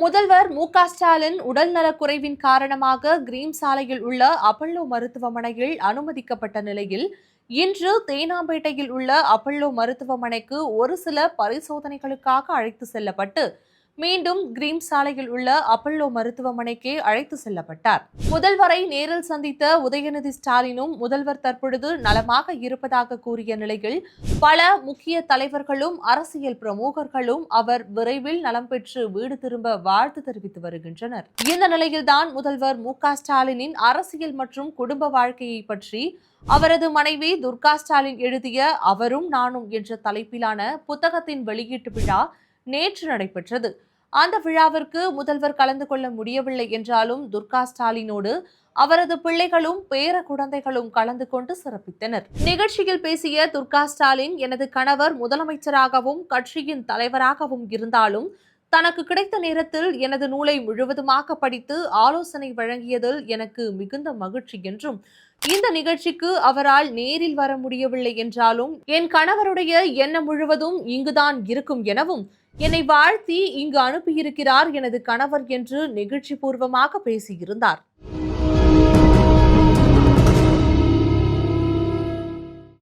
முதல்வர் மு.க.ஸ்டாலின் உடல்நலக்குறைவின் காரணமாக கிரீம் சாலையில் உள்ள அப்பல்லோ மருத்துவமனையில் அனுமதிக்கப்பட்ட நிலையில் இன்று தேனாம்பேட்டையில் உள்ள அப்பல்லோ மருத்துவமனைக்கு ஒரு சில பரிசோதனைகளுக்காக அழைத்து செல்லப்பட்டு மீண்டும் கிரீம் சாலையில் உள்ள அப்பல்லோ மருத்துவமனைக்கு அழைத்து செல்லப்பட்டார். முதல்வரை நேரில் சந்தித்த உதயநிதி ஸ்டாலினும் முதல்வர் தற்பொழுது நலமாக இருப்பதாக கூறிய நிலையில் பல முக்கிய தலைவர்களும் அரசியல் பிரமுகர்களும் அவர் விரைவில் நலம் பெற்று வீடு திரும்ப வாழ்த்து தெரிவித்து வருகின்றனர். இந்த நிலையில்தான் முதல்வர் மு.க.ஸ்டாலினின் அரசியல் மற்றும் குடும்ப வாழ்க்கையை பற்றி அவரது மனைவி துர்கா ஸ்டாலின் எழுதிய அவரும் நானும் என்ற தலைப்பிலான புத்தகத்தின் வெளியீட்டு விழா நேற்று நடைபெற்றது. அந்த விழாவிற்கு முதல்வர் கலந்து கொள்ள முடியவில்லை என்றாலும் துர்கா ஸ்டாலினோடு அவரது பிள்ளைகளும் பேர குழந்தைகளும் கலந்து கொண்டு சிறப்பித்தனர். நிகழ்ச்சியில் பேசிய துர்கா ஸ்டாலின், எனது கணவர் முதலமைச்சராகவும் கட்சியின் தலைவராகவும் இருந்தாலும் தனக்கு கிடைத்த நேரத்தில் எனது நூலை முழுவதுமாக படித்து ஆலோசனை வழங்கியதில் எனக்கு மிகுந்த மகிழ்ச்சி என்றும், இந்த நிகழ்ச்சிக்கு அவரால் நேரில் வர முடியவில்லை என்றாலும் என் கணவருடைய எண்ணம் முழுவதும் இங்குதான் இருக்கும் எனவும், என்னை வாழ்த்தி இங்கு அனுப்பியிருக்கிறார் எனது கணவர் என்று நெகிழ்ச்சி பூர்வமாக பேசியிருந்தார்.